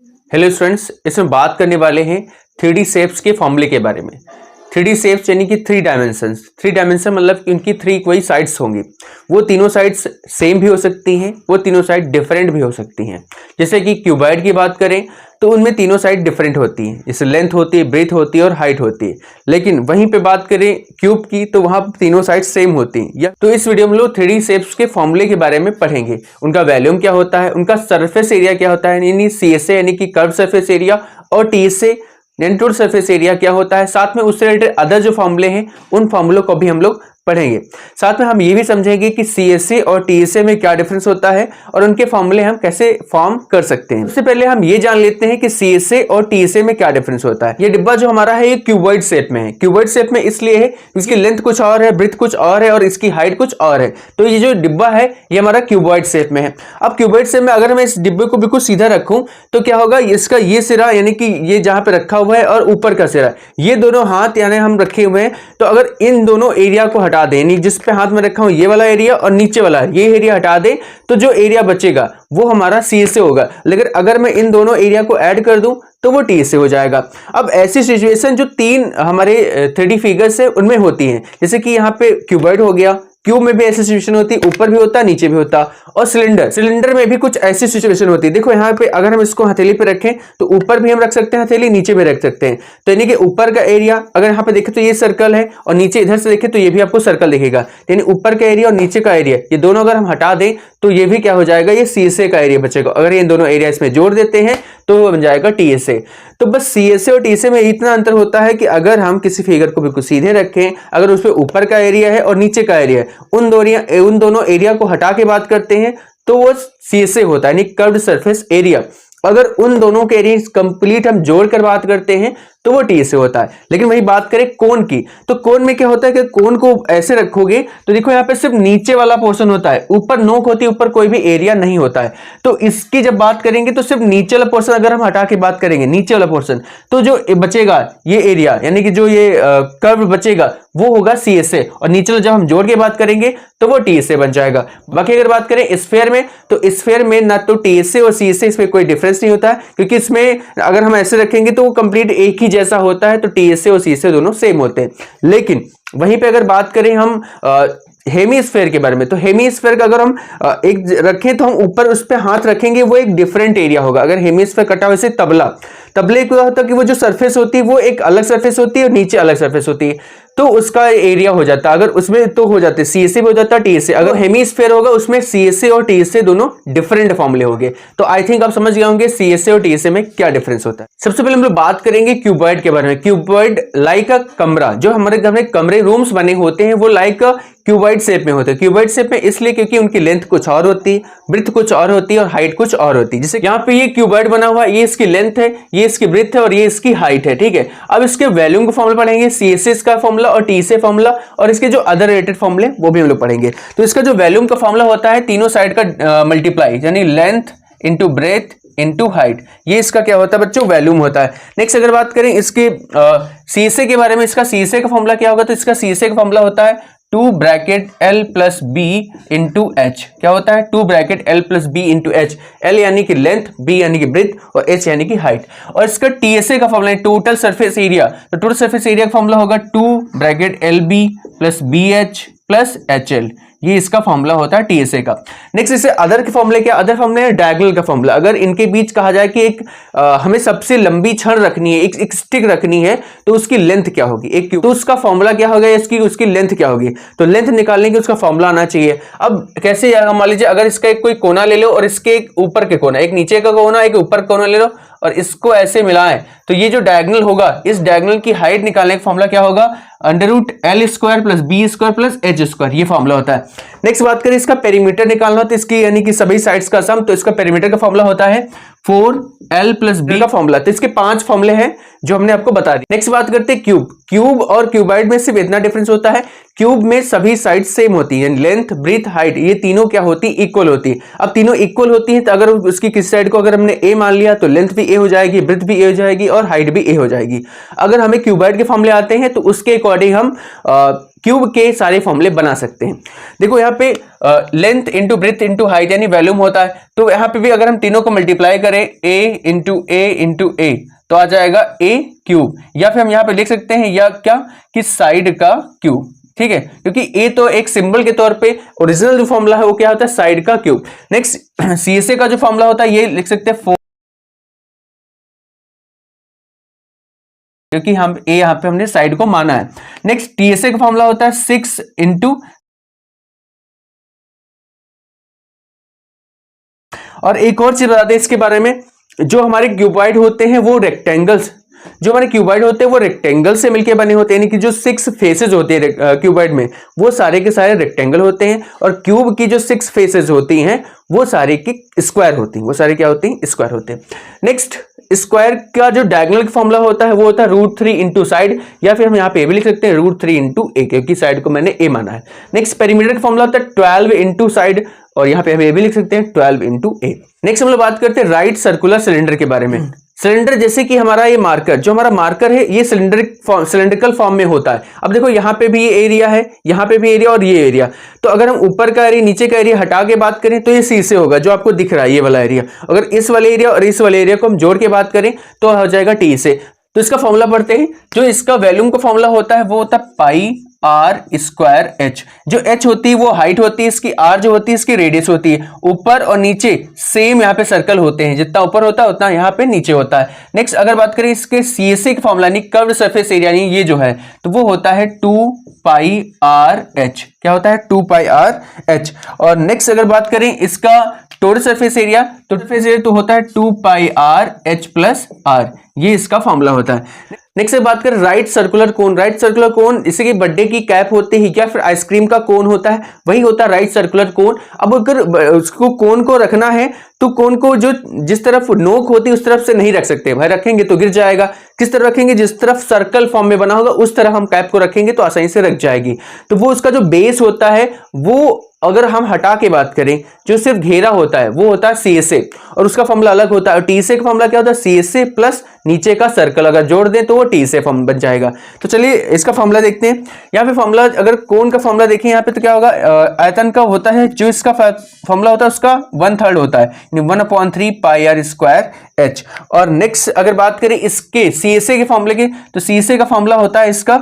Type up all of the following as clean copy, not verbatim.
Hello students, इसमें बात करने वाले हैं 3D शेप्स के फॉर्मूले के बारे में। 3D शेप्स यानी कि 3 डायमेंशन मतलब इनकी 3 कोई साइड्स होंगी। वो तीनों साइड्स सेम भी हो सकती हैं, वो तीनों साइड डिफरेंट भी हो सकती हैं। जैसे कि क्यूबॉइड की बात करें तो उनमें तीनों साइड डिफरेंट होती हैं, जैसे लेंथ होती है, ब्रेथ होती है और हाइट होती है। लेकिन वहीं पे बात करें क्यूब की तो वहां तीनों साइड सेम होती हैं। तो इस वीडियो में लोग 3D शेप्स के फॉर्मूले के बारे में पढ़ेंगे। उनका वॉल्यूम क्या होता है, उनका सरफेस एरिया क्या होता है यानी CSA यानी कि कर्व सरफेस एरिया, और TSA टोटल सरफेस एरिया क्या होता है। साथ में उससे रिलेटेड अदर जो फॉर्मूले हैं उन फॉर्मूलों को भी हम लोग पढ़ेंगे। साथ में हम ये भी समझेंगे कि CSA और TSA में क्या डिफरेंस होता है और उनके फॉर्मूले हम कैसे फॉर्म कर सकते हैं। सबसे पहले हम ये जान लेते हैं कि CSA और TSA में क्या डिफरेंस होता है। ये डिब्बा जो हमारा है ये क्यूबॉइड शेप में है। क्यूबॉइड शेप में इसलिए है इसकी लेंथ कुछ और है, ब्रेथ कुछ और है और इसकी हाइट कुछ और है। तो ये जो डिब्बा है ये हमारा क्यूबॉइड शेप में है। अब क्यूबॉइड शेप में अगर मैं इस डिब्बे को बिल्कुल सीधा रखूं तो क्या होगा, इसका ये सिरा यानी कि ये जहां पे रखा हुआ है और ऊपर का सिरा, ये दोनों हाथ यानी हम रखे हुए हैं। तो अगर इन दोनों एरिया को हटा दें, जिस पे हाथ में रखा हूं ये वाला एरिया और नीचे वाला ये एरिया हटा दें, तो जो एरिया बचेगा वो हमारा CSA होगा। लेकिन अगर मैं इन दोनों एरिया को ऐड कर दूं तो वो TSA हो जाएगा। अब ऐसी सिचुएशन जो 3 हमारे 3D फिगर्स है उनमें होती है, जैसे कि यहाँ पे क्यूबॉइड हो गया, क्यूब में भी ऐसी सिचुएशन होती है, ऊपर भी होता नीचे भी होता, और सिलेंडर में भी कुछ ऐसी सिचुएशन होती है। देखो यहाँ पे अगर हम इसको हथेली पे रखें तो ऊपर भी हम रख सकते हैं हथेली, नीचे भी रख सकते हैं। तो यानी कि ऊपर का एरिया अगर यहाँ पे देखें तो ये सर्कल है और नीचे इधर से देखें तो ये भी आपको सर्कल दिखेगा। यानी ऊपर का एरिया और नीचे का एरिया ये दोनों अगर हम हटा दें तो ये भी क्या हो जाएगा, ये CSA का एरिया बचेगा। अगर ये दोनों एरिया इसमें जोड़ देते हैं तो वो बन जाएगा TSA। तो बस CSA और TSA में इतना अंतर होता है कि अगर हम किसी फिगर को बिल्कुल सीधे रखें, अगर उसमें ऊपर का एरिया है और नीचे का एरिया है, उन दोनों एरिया को हटा के बात करते हैं तो वो CSA होता है यानी कर्व्ड सरफेस एरिया। अगर उन दोनों के एरिया कंप्लीट हम जोड़कर बात करते हैं तो वो TSA होता है। लेकिन वही बात करें कोन की, तो कोन में क्या होता है कि कोन को ऐसे रखोगे तो देखो यहाँ पे सिर्फ नीचे वाला पोर्शन होता है, ऊपर नोक होती है, ऊपर कोई भी एरिया नहीं होता है। तो इसकी जब बात करेंगे तो सिर्फ नीचे वाला पोर्शन अगर हम हटा के बात करेंगे, नीचे वाला पोर्शन, तो जो बचेगा ये एरिया यानी कि जो ये कर्व बचेगा वो होगा CSA, और नीचे वाला जब हम जोड़ के बात करेंगे तो वो TSA बन जाएगा। बाकी अगर बात करें स्फीयर में तो स्फीयर में ना तो TSA और CSA इसमें कोई डिफरेंस नहीं होता है, क्योंकि इसमें अगर हम ऐसे रखेंगे तो वो कंप्लीट एक ही जैसा होता है। तो TSA और CSA दोनों सेम होते हैं। लेकिन वहीं पे अगर बात करें हम हेमीस्फेयर के बारे में, तो हेमीस्फेयर का अगर हम एक रखें तो हम ऊपर उस पर हाथ रखेंगे वो एक डिफरेंट एरिया होगा। अगर हेमीस्फेयर कटा हुआ जैसे तबले को होता है कि वो जो सरफेस होती है वो एक अलग सरफेस होती है और नीचे अलग सरफेस होती है, तो उसका एरिया हो जाता है। अगर उसमें तो हो जाते CSA भी हो जाता है TSA। अगर हेमीस्फेयर होगा उसमें CSA और TSA दोनों डिफरेंट फॉर्मूले होंगे। तो आई थिंक आप समझ गए होंगे CSA और TSA में क्या डिफरेंस होता है। सबसे पहले हम लोग बात करेंगे क्यूबॉइड के बारे में। क्यूबॉइड लाइक अ कमरा, जो हमारे घर में कमरे रूम्स बने होते हैं वो लाइक क्यूबॉइड शेप में होते हैं। क्यूबॉइड शेप में इसलिए क्योंकि उनकी लेंथ कुछ और होती है, ब्रेथ कुछ और होती है और हाइट कुछ और होती है। जैसे यहाँ पे ये क्यूबॉइड बना हुआ है, ये इसकी लेंथ है, ये इसकी ब्रेथ है और ये इसकी हाइट है, ठीक है। अब इसके वॉल्यूम का फॉर्मूला पढ़ेंगे, CSA का फॉर्मूला और TSA फॉर्मूला, और इसके जो अदर रिलेटेड फॉर्मूले वो भी हम लोग पढ़ेंगे। तो इसका जो वॉल्यूम का फॉर्मूला होता है तीनों साइड का मल्टीप्लाई, यानी length into breadth into height, ये इसका क्या होता है बच्चों, वॉल्यूम होता है। नेक्स्ट अगर बात करें इसके CSA के बारे में, इसका CSA का फॉर्मूला क्या होगा, तो इसका CSA का फॉर्मूला होता है 2 bracket L plus B into H। क्या होता है 2 bracket L plus B into H। L यानी कि लेंथ, B यानी कि ब्रेथ और H यानी कि हाइट। और इसका TSA का फॉर्मूला है टोटल सरफेस एरिया। तो टोटल सरफेस एरिया का फॉर्मूला होगा 2 bracket LB plus BH plus HL। ये इसका फॉर्मूला होता है TSA का। नेक्स्ट इससे अदर के फॉर्मूले क्या, अदर फॉर्मूले है डायगोनल का फॉर्मूला। अगर इनके बीच कहा जाए कि एक हमें सबसे लंबी छड़ रखनी है, एक स्टिक रखनी है, तो उसकी लेंथ क्या होगी, एक क्यूब, तो उसका फॉर्मूला क्या होगा, इसकी उसकी लेंथ क्या होगी। तो लेंथ निकालने के उसका फॉर्मूला आना चाहिए। अब कैसे, मान लीजिए अगर इसका एक कोई कोना ले लो और इसके एक ऊपर के कोना, एक नीचे का कोना एक ऊपर कोना ले लो और इसको ऐसे मिलाएं, तो ये जो डायगोनल होगा, इस डायगोनल की हाइट निकालने का फॉर्मूला क्या होगा, √L² plus B² plus H², ये फॉर्मूला होता है। नेक्स्ट बात करें इसका पेरीमीटर निकालना, तो इसकी यानी कि सभी साइड्स का सम, तो इसका पेरीमीटर का फॉर्मूला होता है 4L प्लस B का फॉर्मूला। तो इसके 5 फॉर्मूले हैं जो हमने आपको बता दी। नेक्स्ट बात करते हैं क्यूब और क्यूबॉइड में सिर्फ इतना डिफरेंस होता है, क्यूब में सभी साइड सेम होती है, लेंथ ब्रेथ हाइट ये तीनों क्या होती, इक्वल होती है। अब तीनों इक्वल होती है तो अगर उसकी किसी साइड को अगर हमने A मान लिया तो लेंथ भी A हो जाएगी, ब्रेथ भी A हो जाएगी और हाइट भी A हो जाएगी। अगर हमें क्यूबॉइड के फॉर्मूले आते हैं तो उसके अकॉर्डिंग हम क्यूब के सारे फॉर्मूले बना सकते हैं। देखो यहाँ पे length into breadth into height यानी वॉल्यूम होता है, तो यहाँ पे भी अगर हम तीनों को मल्टीप्लाई करें a इंटू ए तो आ जाएगा a क्यूब, या फिर हम यहाँ पे लिख सकते हैं या क्या कि साइड का क्यूब, ठीक है, क्योंकि a तो एक सिंबल के तौर पे ओरिजिनल जो फॉर्मूला है वो क्या होता है साइड का क्यूब। नेक्स्ट CSA का जो फॉर्मूला होता है ये लिख सकते हैं 4, क्योंकि हम a यहाँ पे हमने साइड को माना है। नेक्स्ट TSA का फॉर्मूला होता है 6 इंटू, और एक और चीज बता दें इसके बारे में, जो हमारे क्यूबॉइड होते हैं वो रेक्टेंगल्स, जो हमारे क्यूबॉइड होते हैं वो रेक्टेंगल से मिलकर बने होते हैं, यानी कि जो 6 फेसेस होते हैं क्यूबॉइड में वो सारे के सारे रेक्टेंगल होते हैं, और क्यूब की जो 6 फेसेस होती हैं वो सारे की स्क्वायर होती हैं, वो सारे क्या होती हैं स्क्वायर होते हैं। नेक्स्ट स्क्वायर का जो डायगोनल फॉर्मूला होता है वो होता है √3 इंटू साइड, या फिर हम यहाँ पे भी लिख सकते हैं √3 इंटू ए, क्योंकि साइड को मैंने ए माना है। नेक्स्ट पेरीमीटर का फॉर्मूला होता है 12 इंटू साइड, और यहाँ पे हम ये भी लिख सकते हैं 12 इंटू ए। नेक्स्ट हम लोग बात करते हैं राइट सर्कुलर सिलेंडर के बारे में। सिलेंडर जैसे कि हमारा ये मार्कर, जो हमारा मार्कर है ये सिलेंड्रिकल फॉर्म में होता है। अब देखो यहाँ पे भी ये एरिया है, यहाँ पे भी एरिया और ये एरिया, तो अगर हम ऊपर का एरिया नीचे का एरिया हटा के बात करें तो ये सी से होगा, जो आपको दिख रहा है ये वाला एरिया। अगर इस वाले एरिया और इस वाले एरिया को हम जोड़ के बात करें तो हो जाएगा टी से। तो इसका फॉर्मूला पढ़ते हैं, जो इसका वॉल्यूम का फॉर्मूला होता है वो होता है पाई आर स्क्वायर एच। जो एच होती है वो हाइट होती है इसकी, आर जो होती है इसकी रेडियस होती है। ऊपर और नीचे सेम यहाँ पे सर्कल होते हैं, जितना ऊपर होता है उतना यहाँ पे नीचे होता है। नेक्स्ट अगर बात करें इसके CSA का फॉर्मूला यानी कर्व्ड सरफेस एरिया यानी ये जो है, तो वो होता है 2 पाई आर एच। क्या होता है 2 पाई आर एच। और नेक्स्ट अगर बात करें इसका टोटल सरफेस एरिया, तो सरफेस एरिया तो होता है 2 pi R H plus r, ये इसका फॉर्मूला होता है। नेक्स्ट बात करें right circular cone. Right circular cone जैसे कि बर्थडे की कैप होती है या फिर आइसक्रीम का कोन होता है, वही होता है राइट सर्कुलर कोन। अब अगर उसको कोन को रखना है तो कोन को जो जिस तरफ नोक होती है उस तरफ से नहीं रख सकते भाई, रखेंगे तो गिर जाएगा। किस तरफ रखेंगे, जिस तरफ सर्कल फॉर्म में बना होगा उस तरफ हम कैप को रखेंगे तो आसानी से रख जाएगी। तो वो उसका जो बेस होता है वो अगर हम हटा के बात करें, जो सिर्फ घेरा होता है वो होता है CSA, और उसका फॉर्मूला अलग होता है। और TSA का फॉर्मूला क्या होता है CSA प्लस नीचे का सर्कल, अगर जोड़ दें तो वो TSA फॉर्म बन जाएगा। तो चलिए इसका फॉर्मूला देखते हैं। यहाँ पे फॉर्मूला अगर कोन का फॉर्मूला देखें यहाँ पे तो क्या होगा, आयतन का होता है, जो इसका फॉर्मूला होता है उसका 1/3 होता है, 1/3 पाई आर स्क्वायर एच। और नेक्स्ट अगर बात करें इसके CSA के फॉर्मूले की, तो CSA का फॉर्मूला होता है इसका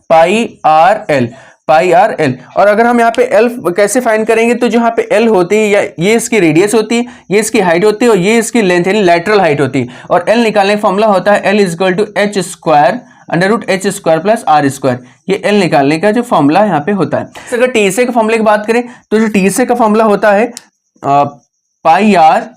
पाई आर एल, पाई आर एल। और अगर हम यहाँ पे एल कैसे फाइंड करेंगे, तो जो यहाँ पे एल होती है या ये इसकी रेडियस होती है, ये इसकी हाइट होती है और ये इसकी लेंथ यानी लैटरल हाइट होती है। और एल निकालने का फॉर्मूला होता है L is equal to H square √h² plus R square. ये एल निकालने का जो फॉर्मूला यहाँ पे होता है। अगर TSA के फॉर्मूले की बात करें तो जो TSA का फॉर्मूला होता है pi r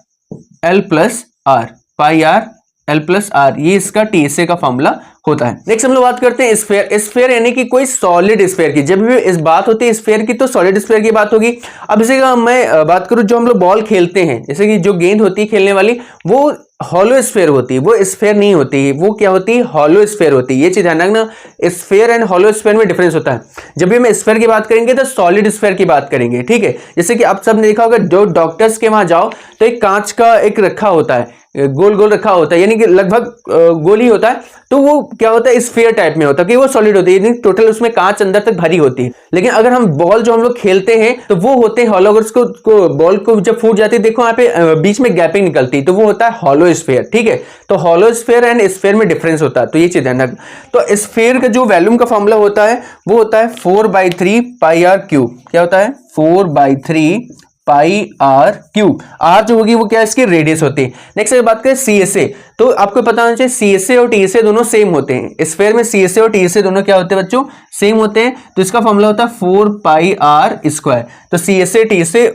l plus r, pi r l plus r, ये इसका TSA का फॉर्मूला होता है। नेक्स्ट हम लोग बात करते हैं स्फीयर। स्फीयर यानी कि कोई सॉलिड स्फीयर की, जब भी इस बात होती है स्फीयर की तो सॉलिड स्फीयर की बात होगी। अब जैसे कि मैं बात करूं जो हम लोग बॉल खेलते हैं, जैसे कि जो गेंद होती है खेलने वाली वो हॉलो स्फीयर होती है, वो स्फीयर नहीं होती है, वो क्या होती है हॉलो स्फीयर होती है। ये चीज ध्यान रखना, स्फीयर एंड हॉलो स्फीयर में डिफरेंस होता है। जब भी हम स्फीयर की बात करेंगे तो सॉलिड स्फीयर की बात करेंगे, ठीक है। जैसे कि आप सब ने देखा होगा, जो डॉक्टर्स के वहां जाओ तो एक कांच का एक रखा होता है, गोल गोल रखा होता है, यानी कि लगभग गोल ही होता है, तो वो क्या होता है स्फीयर टाइप में होता है कि वो सॉलिड होती है, यानी टोटल उसमें कांच अंदर तक भरी होती है। लेकिन अगर हम बॉल जो हम लोग खेलते हैं तो वो होते हैं हॉलो। अगर उसको बॉल को जब फूट जाती है, देखो यहाँ पे बीच में गैपिंग निकलती है, तो वो होता है हॉलो स्फीयर, ठीक है। तो हॉलो स्फीयर एंड स्फीयर में डिफरेंस होता है, तो ये चीज ध्यान रखना। तो स्फीयर का जो वॉल्यूम का फॉर्मूला होता है वो होता है 4/3 पाई आर क्यूब। क्या होता है 4/3 पाई आर क्यूब। आर जो होगी वो क्या इसकी रेडियस होती है। नेक्स्ट अगर बात करें CSA, तो आपको पता होना चाहिए CSA और TSA दोनों सेम होते हैं। स्फीयर में CSA और TSA दोनों क्या होते हैं बच्चों, सेम होते हैं। तो इसका फॉर्मूला होता है 4 पाई आर स्क्वायर। तो CSA TSA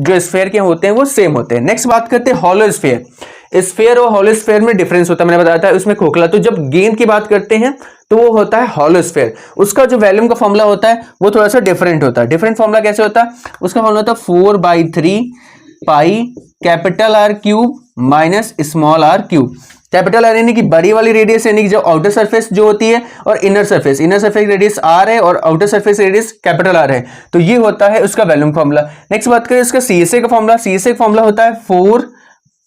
जो स्फीयर के होते हैं वो सेम होते हैं। नेक्स्ट बात करते हैं हॉलो स्फीयर। स्फीयर और हॉलो स्फीयर में डिफरेंस होता है, मैंने बताया था उसमें खोखला। तो जब गेंद की बात करते हैं तो वो होता है हॉलो स्फीयर। उसका जो वॉल्यूम का फॉर्मूला होता है वो थोड़ा सा डिफरेंट होता है। डिफरेंट फॉर्मूला कैसे होता है, उसका फॉर्मूला होता है 4/3 pi capital R cube minus small R cube. Capital R यानी कि बड़ी वाली रेडियस, यानी कि जो आउटर सरफेस जो होती है, और इनर सरफेस रेडियस आर है और outer surface radius capital R है। तो ये होता है उसका वॉल्यूम फॉर्मूला। नेक्स्ट बात करें उसका CSA का फॉर्मूला। CSA का फॉर्मूला होता है 4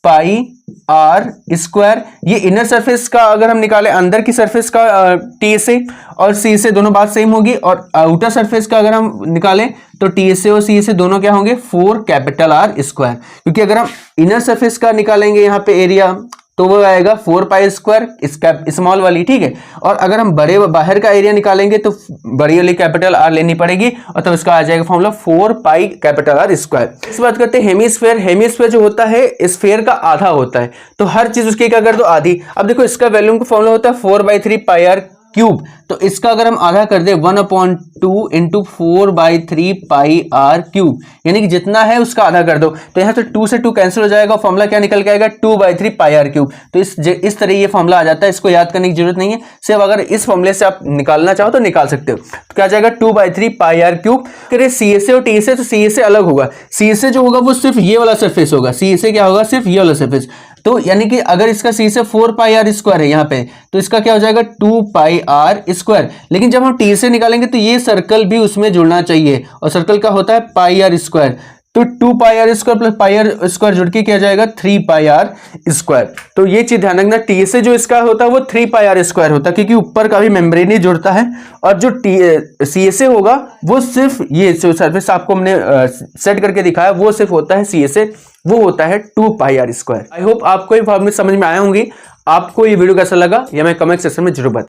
पाई आर स्क्वायर। ये इनर सरफेस का अगर हम निकालें, अंदर की सरफेस का टी से और सी से दोनों बात सेम होगी, और आउटर सरफेस का अगर हम निकालें तो टी से और सी से दोनों क्या होंगे 4 कैपिटल आर स्क्वायर। क्योंकि अगर हम इनर सरफेस का निकालेंगे यहाँ पे एरिया तो वो आएगा 4 पाई स्क्वायर स्मॉल वाली, ठीक है। और अगर हम बड़े बाहर का एरिया निकालेंगे तो बड़ी वाली कैपिटल आर लेनी पड़ेगी और तब इसका आ जाएगा formula 4 pi capital are square. इस बात करते हैं हेमीस्फेयर। हेमीस्फेयर जो होता है स्फेयर का आधा होता है, तो हर चीज उसकी क्या कर दो आधी। अब देखो इसका वैल्यूम का फॉर्मूला होता है 4/3 पाई आर क्यूब, तो इसका अगर हम आधा कर दे 1/2 इंटू 4/3 पाई आर क्यूब, यानी कि जितना है उसका आधा कर दो। तो यहाँ से 2 से 2 कैंसिल हो जाएगा, फॉर्मूला क्या निकल के आएगा 2/3 पाई आर क्यूब। तो इस तरह ये फॉर्मूला आ जाता है, इसको याद करने की जरूरत नहीं है। सिर्फ अगर इस फॉर्मूले से आप निकालना चाहो तो निकाल सकते हो। तो क्या आ जाएगा 2/3 पाई आर क्यूब। करें सी एस और टी से, तो सी एस अलग होगा। सी एस जो होगा वो सिर्फ ये वाला सरफेस होगा, सी एस क्या होगा सिर्फ ये वाला सरफेस। तो यानी कि अगर इसका सी से 4 पाई आर स्क्वायर है यहाँ पे, तो इसका क्या हो जाएगा 2 पाई आर स्क्वायर। लेकिन जब हम टी से निकालेंगे तो ये सर्कल भी उसमें जुड़ना चाहिए, और सर्कल का होता है पाई आर स्क्वायर। तो 2 pi r square plus pi r square जुड़ के क्या जाएगा 3 पाई आर स्क्वायर। तो ये चीज ध्यान रखना, टी से जो इसका होता है वो 3 पाई आर स्क्वायर होता है, क्योंकि ऊपर का भी मेम्ब्रेन ही जुड़ता है। और जो सी एस ए होगा वो सिर्फ ये सरफेस आपको हमने सेट करके दिखाया, वो सिर्फ होता है सी एस ए, वो होता है 2 pi r square. I hope आपको ये फॉर्मूले समझ में आए होंगे। आपको ये वीडियो कैसा लगा या मैं कमेंट सेक्शन में जरूर बताएं।